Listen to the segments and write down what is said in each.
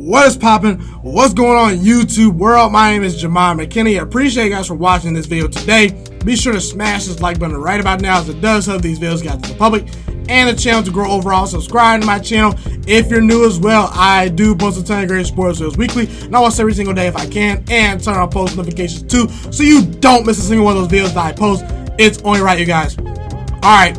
What is poppin'? What's going on YouTube world? My name is Ghiman Mckinney. I appreciate you guys for watching this video today. Be sure to smash this like button right about now, as it does help these videos get out to the public and the channel to grow overall. Subscribe to my channel if you're new as well. I do post a ton of great sports videos weekly, and almost every single day if I can, and turn on post notifications too, so you don't miss a single one of those videos that I post. It's only right, you guys. Alright,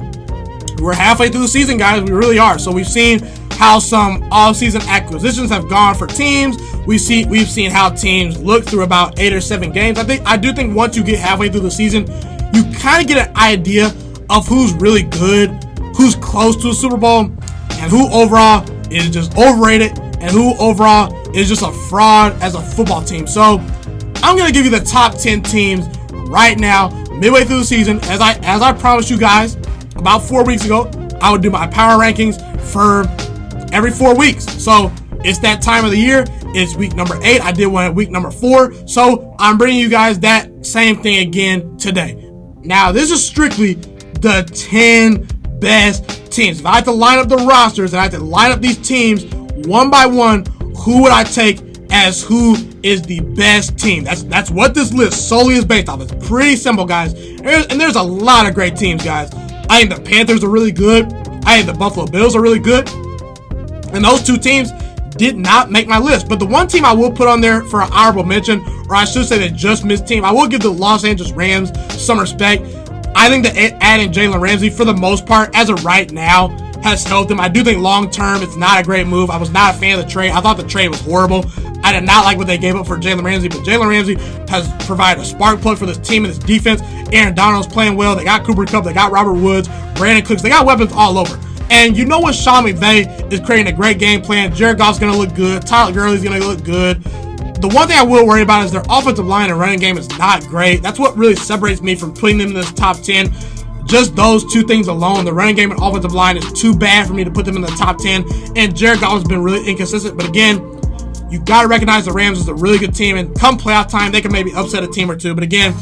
we're halfway through the season, guys. We really are. So we've seen how some off-season acquisitions have gone for teams. We've seen how teams look through about 8 or 7 games. I do think once you get halfway through the season, you kind of get an idea of who's really good, who's close to a Super Bowl, and who overall is just overrated, and who overall is just a fraud as a football team. So I'm gonna give you the top 10 teams right now, midway through the season. As I promised you guys about 4 weeks ago, I would do my power rankings for every 4 weeks. So it's that time of the year. It's week number 8. I did one at week number 4. So I'm bringing you guys that same thing again today. Now, this is strictly the 10 best teams. If I had to line up the rosters and I had to line up these teams one by one, who would I take as who is the best team? That's what this list solely is based off. It's pretty simple, guys. And there's a lot of great teams, guys. I think the Panthers are really good. I think the Buffalo Bills are really good. And those two teams did not make my list. But the one team I will put on there for an honorable mention, or I should say the just missed team, I will give the Los Angeles Rams some respect. I think that adding Jalen Ramsey, for the most part, as of right now, has helped them. I do think long term it's not a great move. I was not a fan of the trade. I thought the trade was horrible. I did not like what they gave up for Jalen Ramsey, but Jalen Ramsey has provided a spark plug for this team and this defense. Aaron Donald's playing well. They got Cooper Kupp. They got Robert Woods, Brandon Cooks. They got weapons all over. And you know what? Sean McVay is creating a great game plan. Jared Goff's going to look good. Tyler Gurley's going to look good. The one thing I will worry about is their offensive line and running game is not great. That's what really separates me from putting them in this top 10. Just those two things alone. The running game and offensive line is too bad for me to put them in the top 10. And Jared Goff has been really inconsistent. But again, you got to recognize the Rams is a really good team. And come playoff time, they can maybe upset a team or two. But again,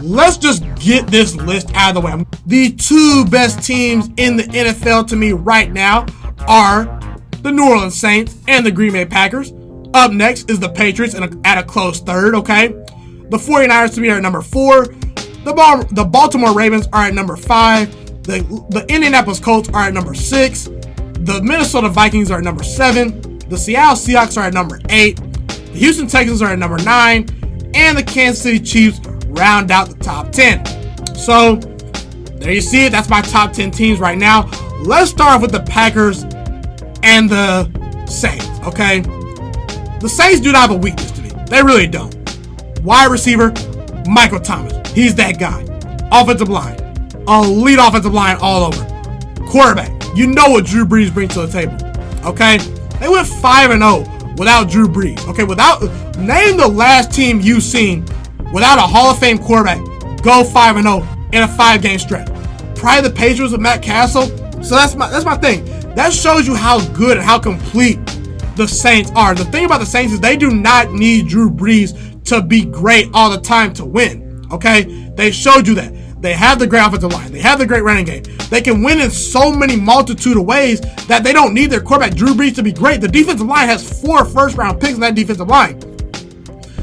let's just get this list out of the way. The two best teams in the NFL to me right now are the New Orleans Saints and the Green Bay Packers. Up next is the Patriots at a close third, okay? The 49ers to me are at number 4. The Baltimore Ravens are at number 5. The Indianapolis Colts are at number 6. The Minnesota Vikings are at number 7. The Seattle Seahawks are at number 8. The Houston Texans are at number 9. And the Kansas City Chiefs round out the top 10. So there you see it. That's my top 10 teams right now. Let's start off with the Packers and the Saints, okay? The Saints do not have a weakness to me. They really don't. Wide receiver, Michael Thomas. He's that guy. Offensive line, elite offensive line all over. Quarterback, you know what Drew Brees brings to the table, okay? They went 5-0 without Drew Brees, okay? Name the last team you've seen without a Hall of Fame quarterback go 5-0 in a 5-game stretch. Probably the Patriots with Matt Castle. So that's my thing. That shows you how good and how complete the Saints are. The thing about the Saints is they do not need Drew Brees to be great all the time to win. Okay? They showed you that. They have the great offensive line. They have the great running game. They can win in so many multitude of ways that they don't need their quarterback Drew Brees to be great. The defensive line has 4 first-round picks in that defensive line.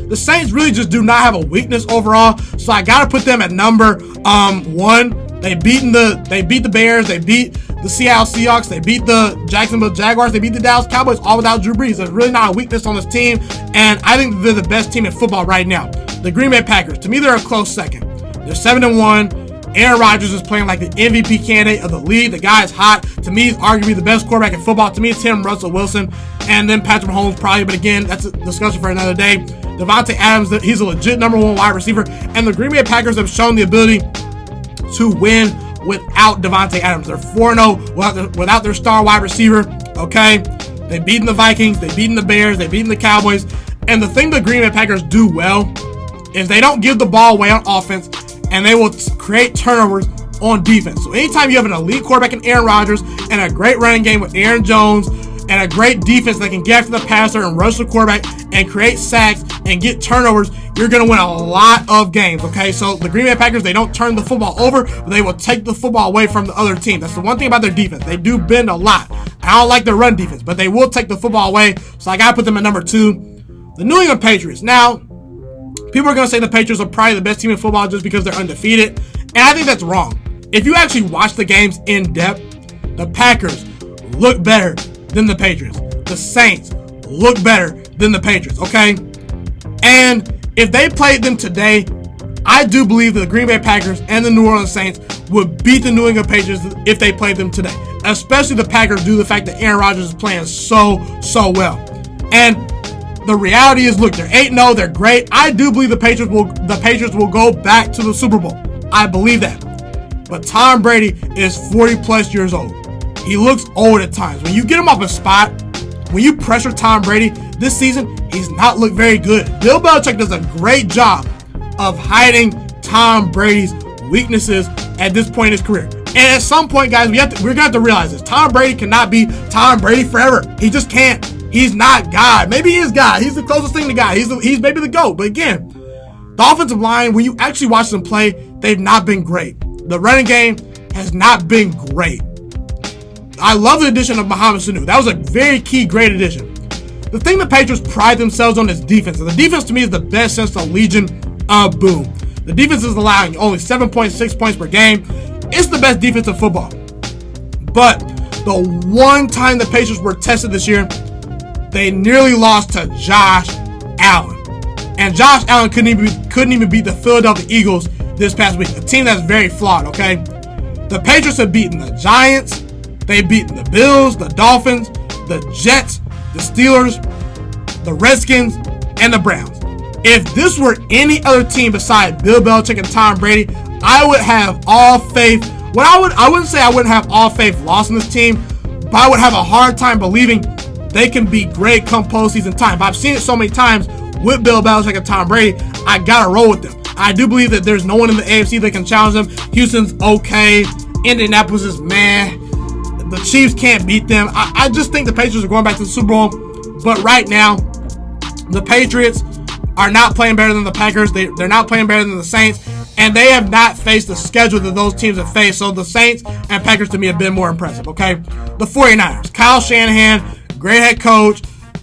The Saints really just do not have a weakness overall, so I gotta put them at number 1. They beat the Bears, they beat the Seattle Seahawks, they beat the Jacksonville Jaguars, they beat the Dallas Cowboys, all without Drew Brees. There's really not a weakness on this team, and I think they're the best team in football right now. The Green Bay Packers, to me, they're a close second. They're 7-1. Aaron Rodgers is playing like the MVP candidate of the league. The guy is hot. To me, he's arguably the best quarterback in football. To me, it's him, Russell Wilson, and then Patrick Mahomes probably. But again, that's a discussion for another day. Devontae Adams, he's a legit number 1 wide receiver. And the Green Bay Packers have shown the ability to win without Devontae Adams. They're 4-0 without their star wide receiver, okay? They've beaten the Vikings. They've beaten the Bears. They've beaten the Cowboys. And the thing the Green Bay Packers do well is they don't give the ball away on offense, and they will create turnovers on defense. So anytime you have an elite quarterback in Aaron Rodgers and a great running game with Aaron Jones and a great defense that can get after the passer and rush the quarterback and create sacks and get turnovers, you're going to win a lot of games, okay? So the Green Bay Packers, they don't turn the football over, but they will take the football away from the other team. That's the one thing about their defense. They do bend a lot. I I don't like their run defense, but they will take the football away, so I got to put them at number 2. The New England Patriots. Now, people are going to say the Patriots are probably the best team in football just because they're undefeated, and I think that's wrong. If you actually watch the games in depth, the Packers look better than the Patriots. The Saints look better than the Patriots, okay? And if they played them today, I do believe that the Green Bay Packers and the New Orleans Saints would beat the New England Patriots if they played them today. Especially the Packers due to the fact that Aaron Rodgers is playing so well. And the reality is, look, they're 8-0, they're great. I do believe the Patriots will go back to the Super Bowl. I believe that. But Tom Brady is 40+ years old. He looks old at times. When you get him off a spot, when you pressure Tom Brady this season, he's not looked very good. Bill Belichick does a great job of hiding Tom Brady's weaknesses at this point in his career. And at some point, guys, we're going to have to realize this. Tom Brady cannot be Tom Brady forever. He just can't. He's not God. Maybe he is God. He's the closest thing to God. He's maybe the GOAT. But again, the offensive line, when you actually watch them play, they've not been great. The running game has not been great. I love the addition of Mohamed Sanu. That was a very key, great addition. The thing the Patriots pride themselves on is defense. And the defense, to me, is the best since the Legion of Boom. The defense is allowing only 7.6 points per game. It's the best defense in football. But the one time the Patriots were tested this year, they nearly lost to Josh Allen. And Josh Allen couldn't even beat the Philadelphia Eagles this past week. A team that's very flawed, okay? The Patriots have beaten the Giants. They've beaten the Bills, the Dolphins, the Jets, the Steelers, the Redskins, and the Browns. If this were any other team besides Bill Belichick and Tom Brady, I would have all faith. I wouldn't say I wouldn't have all faith lost in this team, but I would have a hard time believing they can be great come postseason time. But I've seen it so many times with Bill Belichick and Tom Brady, I gotta roll with them. I do believe that there's no one in the AFC that can challenge them. Houston's okay. Indianapolis is meh. The Chiefs can't beat them. I just think the Patriots are going back to the Super Bowl. But right now, the Patriots are not playing better than the Packers. They're not playing better than the Saints. And they have not faced the schedule that those teams have faced. So the Saints and Packers, to me, have been more impressive, okay? The 49ers. Kyle Shanahan, great head coach.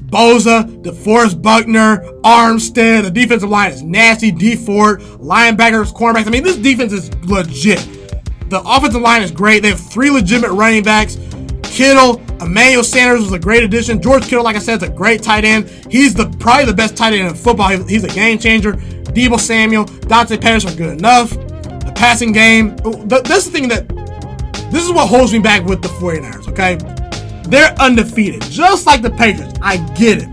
Boza, DeForest Buckner, Armstead. The defensive line is nasty. D Ford, linebackers, cornerbacks. I mean, this defense is legit. The offensive line is great. They have 3 legitimate running backs. Kittle, Emmanuel Sanders was a great addition. George Kittle, like I said, is a great tight end. He's probably the best tight end in football. He's a game changer. Deebo Samuel, Dante Pettis are good enough. The passing game. This is what holds me back with the 49ers, okay? They're undefeated, just like the Patriots. I get it.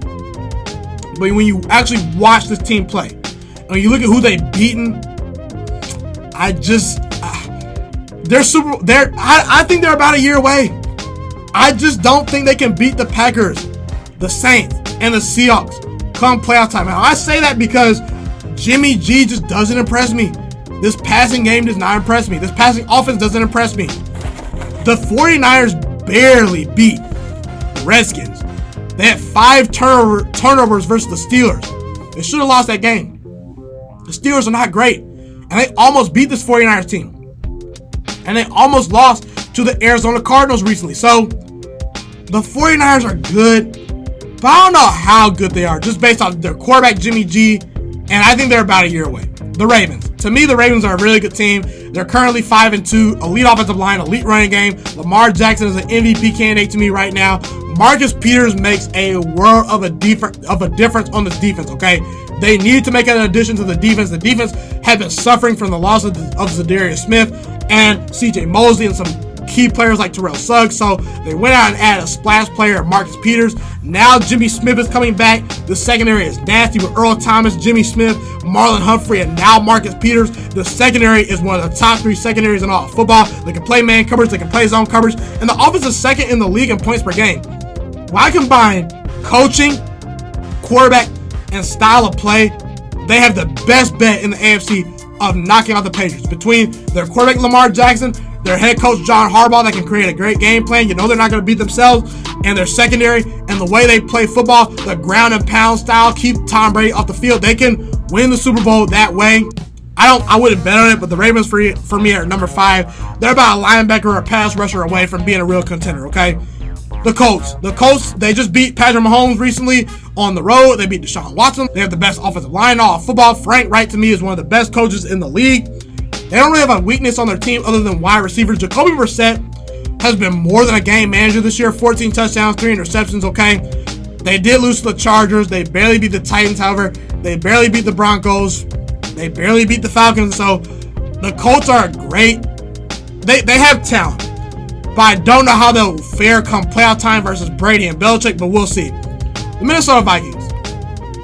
But when you actually watch this team play, and when you look at who they've beaten, I think they're about a year away. I just don't think they can beat the Packers, the Saints, and the Seahawks come playoff time. Now, I say that because Jimmy G just doesn't impress me. This passing game does not impress me. This passing offense doesn't impress me. The 49ers barely beat the Redskins. They had 5 turnovers versus the Steelers. They should have lost that game. The Steelers are not great. And they almost beat this 49ers team. And they almost lost to the Arizona Cardinals recently. So, the 49ers are good, but I don't know how good they are just based on their quarterback, Jimmy G, and I think they're about a year away. The Ravens. To me, the Ravens are a really good team. They're currently 5-2, elite offensive line, elite running game. Lamar Jackson is an MVP candidate to me right now. Marcus Peters makes a world of a difference on this defense, okay? They need to make an addition to the defense. The defense had been suffering from the loss of Zadarius Smith and CJ Mosley and some key players like Terrell Suggs, so they went out and added a splash player, Marcus Peters. Now Jimmy Smith is coming back. The secondary is nasty with Earl Thomas, Jimmy Smith, Marlon Humphrey, and now Marcus Peters. The secondary is one of the top 3 secondaries in all of football. They can play man coverage, they can play zone coverage, and the offense is second in the league in points per game. When I combine coaching, quarterback, and style of play, they have the best bet in the AFC of knocking out the Patriots. Between their quarterback Lamar Jackson, their head coach John Harbaugh that can create a great game plan, you know they're not going to beat themselves, and their secondary and the way they play football, the ground and pound style, keep Tom Brady off the field. They can win the Super Bowl that way. I wouldn't bet on it, but the Ravens for me are number 5. They're about a linebacker or a pass rusher away from being a real contender, okay? The Colts. The Colts, they just beat Patrick Mahomes recently on the road. They beat Deshaun Watson. They have the best offensive line in all of football. Frank Wright, to me, is one of the best coaches in the league. They don't really have a weakness on their team other than wide receivers. Jacoby Brissett has been more than a game manager this year. 14 touchdowns, 3 interceptions, okay? They did lose to the Chargers. They barely beat the Titans, however. They barely beat the Broncos. They barely beat the Falcons. So the Colts are great. They have talent. But I don't know how they'll fare come playoff time versus Brady and Belichick, but we'll see. The Minnesota Vikings.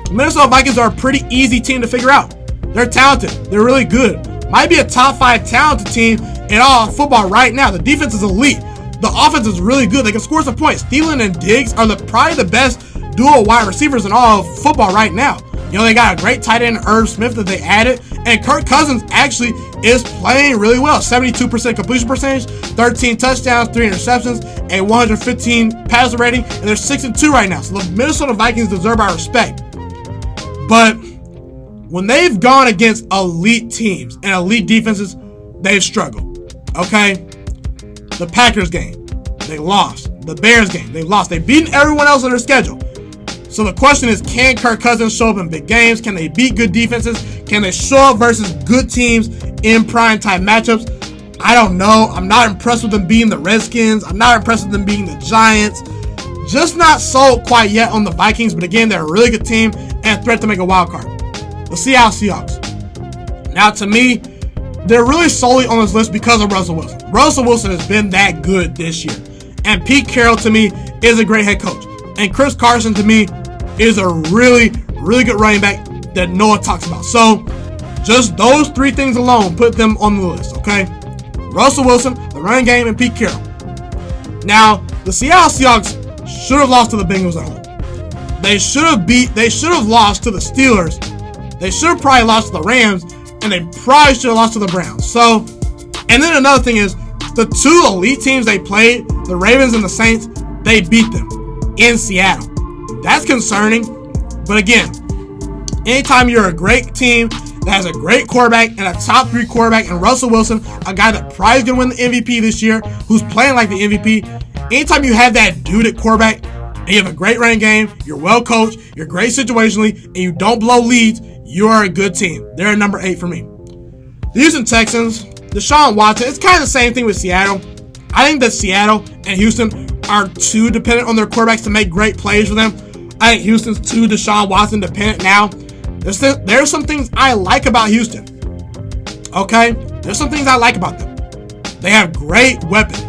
The Minnesota Vikings are a pretty easy team to figure out. They're talented. They're really good. Might be a top 5 talented team in all of football right now. The defense is elite. The offense is really good. They can score some points. Thielen and Diggs are probably the best dual wide receivers in all of football right now. You know, they got a great tight end, Irv Smith, that they added. And Kirk Cousins actually is playing really well. 72% completion percentage, 13 touchdowns, 3 interceptions, a 115 passer rating, and they're 6-2 right now. So the Minnesota Vikings deserve our respect. But when they've gone against elite teams and elite defenses, they've struggled. Okay? The Packers game, they lost. The Bears game, they lost. They've beaten everyone else on their schedule. So the question is, can Kirk Cousins show up in big games? Can they beat good defenses? Can they show up versus good teams in primetime matchups? I don't know. I'm not impressed with them beating the Redskins. I'm not impressed with them beating the Giants. Just not sold quite yet on the Vikings. But again, they're a really good team and a threat to make a wild card. The Seattle Seahawks. Now, to me, they're really solely on this list because of Russell Wilson. Russell Wilson has been that good this year. And Pete Carroll, to me, is a great head coach. And Chris Carson, to me, is a really, really good running back that no one talks about. So, just those 3 things alone put them on the list, okay? Russell Wilson, the running game, and Pete Carroll. Now, the Seattle Seahawks should have lost to the Bengals at home. They should have lost to the Steelers. They should have probably lost to the Rams, and they probably should have lost to the Browns. So, and then another thing is, the 2 elite teams they played, the Ravens and the Saints, they beat them in Seattle. That's concerning. But again, anytime you're a great team that has a great quarterback and a top 3 quarterback and Russell Wilson, a guy that probably is going to win the MVP this year, who's playing like the MVP, anytime you have that dude at quarterback and you have a great running game, you're well coached, you're great situationally, and you don't blow leads, you are a good team. They're number 8 for me. The Houston Texans, Deshaun Watson, it's kind of the same thing with Seattle. I think that Seattle and Houston are too dependent on their quarterbacks to make great plays for them. I think Houston's too Deshaun Watson dependent now. There's some things I like about Houston. Okay? There's some things I like about them. They have great weapons.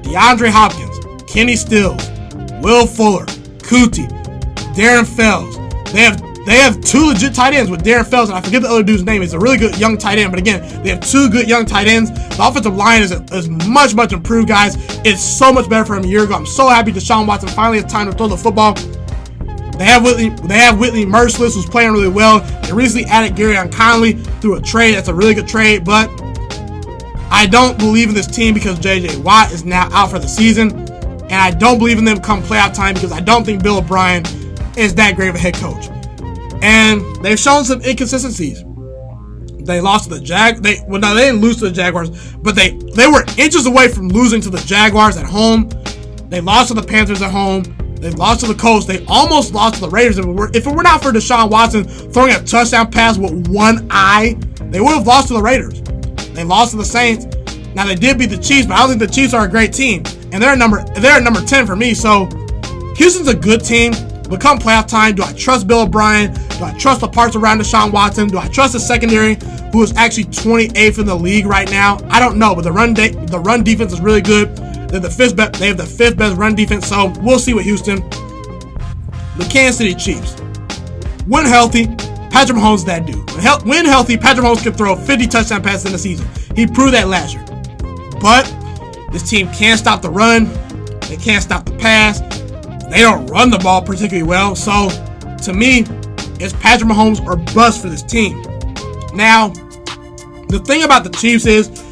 DeAndre Hopkins, Kenny Stills, Will Fuller, Kuti, Darren Fells. They have 2 legit tight ends with Darren Fells, and I forget the other dude's name. He's a really good young tight end, but again, they have 2 good young tight ends. The offensive line is much, much improved, guys. It's so much better for him a year ago. I'm so happy Deshaun Watson finally has time to throw the football. They have Whitney Merciless, who's playing really well. They recently added Garyon Conley through a trade. That's a really good trade, but I don't believe in this team because J.J. Watt is now out for the season, and I don't believe in them come playoff time because I don't think Bill O'Brien is that great of a head coach. And they've shown some inconsistencies. They lost to the they didn't lose to the Jaguars, but they were inches away from losing to the Jaguars at home. They lost to the Panthers at home. They lost to the Colts. They almost lost to the Raiders. If it were not for Deshaun Watson throwing a touchdown pass with one eye, they would have lost to the Raiders. They lost to the Saints. Now, they did beat the Chiefs, but I don't think the Chiefs are a great team. And they're at number 10 for me. So, Houston's a good team. But come playoff time, do I trust Bill O'Brien? Do I trust the parts around Deshaun Watson? Do I trust the secondary, who is actually 28th in the league right now? I don't know, but the run defense is really good. They have the 5th best run defense, so we'll see with Houston. The Kansas City Chiefs. When healthy, Patrick Mahomes is that dude. When healthy, Patrick Mahomes can throw 50 touchdown passes in the season. He proved that last year. But this team can't stop the run. They can't stop the pass. They don't run the ball particularly well. So, to me, it's Patrick Mahomes or bust for this team. Now, the thing about the Chiefs is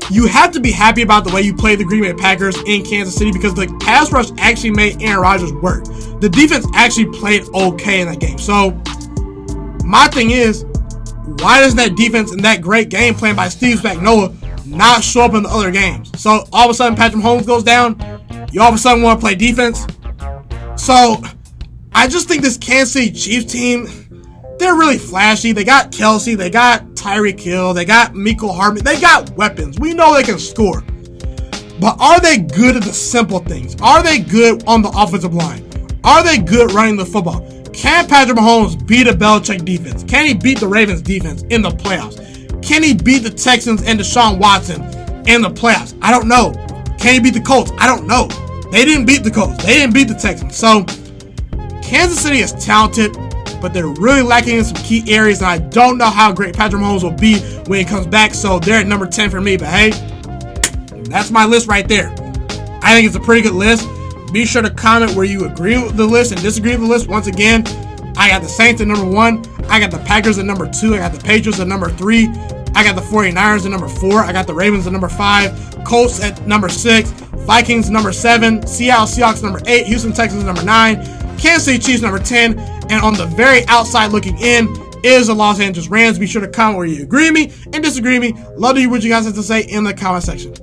you have to be happy about the way you play the Green Bay Packers in Kansas City because the pass rush actually made Aaron Rodgers work. The defense actually played okay in that game. So, my thing is, why does that defense and that great game plan by Steve Spagnuolo not show up in the other games? So, all of a sudden, Patrick Mahomes goes down. You all of a sudden want to play defense? So, I just think this Kansas City Chiefs team, they're really flashy. They got Kelsey, they got Tyreek Hill, they got Mecole Hardman. They got weapons. We know they can score. But are they good at the simple things? Are they good on the offensive line? Are they good running the football? Can Patrick Mahomes beat a Belichick defense? Can he beat the Ravens defense in the playoffs? Can he beat the Texans and Deshaun Watson in the playoffs? I don't know. Can he beat the Colts? I don't know. They didn't beat the Colts. They didn't beat the Texans. So, Kansas City is talented, but they're really lacking in some key areas, and I don't know how great Patrick Mahomes will be when he comes back, so they're at number 10 for me. But hey, that's my list right there. I think it's a pretty good list. Be sure to comment where you agree with the list and disagree with the list. Once again, I got the Saints at number 1. I got the Packers at number 2. I got the Patriots at number 3. I got the 49ers at number 4. I got the Ravens at number 5. Colts at number 6. Vikings number 7. Seattle Seahawks number 8. Houston Texans number 9. Kansas City Chiefs number 10. And on the very outside looking in is the Los Angeles Rams. Be sure to comment where you agree with me and disagree with me. Love to hear what you guys have to say in the comment section.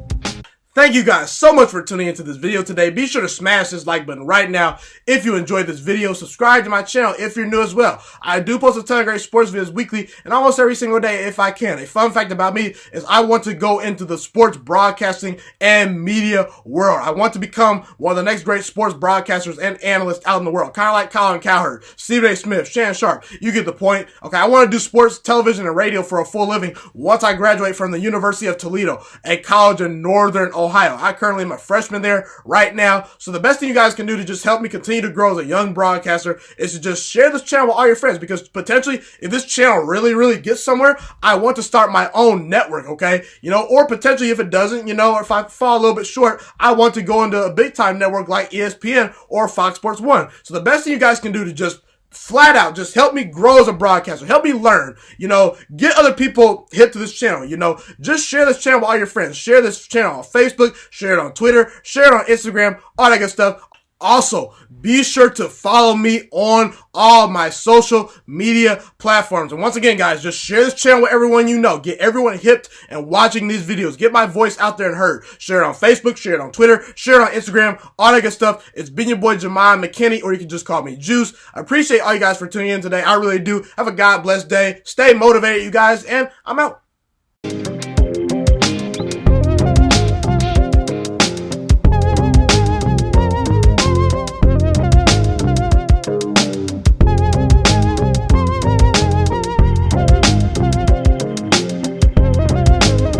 Thank you guys so much for tuning into this video today. Be sure to smash this like button right now if you enjoyed this video. Subscribe to my channel if you're new as well. I do post a ton of great sports videos weekly and almost every single day if I can. A fun fact about me is I want to go into the sports broadcasting and media world. I want to become one of the next great sports broadcasters and analysts out in the world. Kind of like Colin Cowherd, Stephen A. Smith, Shannon Sharp. You get the point. Okay, I want to do sports, television, and radio for a full living once I graduate from the University of Toledo, a college in Northern Ohio. I currently am a freshman there right now. So the best thing you guys can do to just help me continue to grow as a young broadcaster is to just share this channel with all your friends, because potentially if this channel really gets somewhere, I want to start my own network, okay? Or potentially if it doesn't, or if I fall a little bit short, I want to go into a big time network like ESPN or Fox Sports 1. So the best thing you guys can do to just flat out just help me grow as a broadcaster, help me learn, get other people hip to this channel, just share this channel with all your friends, share this channel on Facebook, share it on Twitter, share it on Instagram, all that good stuff. Also, be sure to follow me on all my social media platforms. And once again, guys, just share this channel with everyone you know. Get everyone hipped and watching these videos. Get my voice out there and heard. Share it on Facebook, share it on Twitter, share it on Instagram, all that good stuff. It's been your boy, Ghiman Mckinney, or you can just call me Juice. I appreciate all you guys for tuning in today. I really do. Have a God blessed day. Stay motivated, you guys, and I'm out.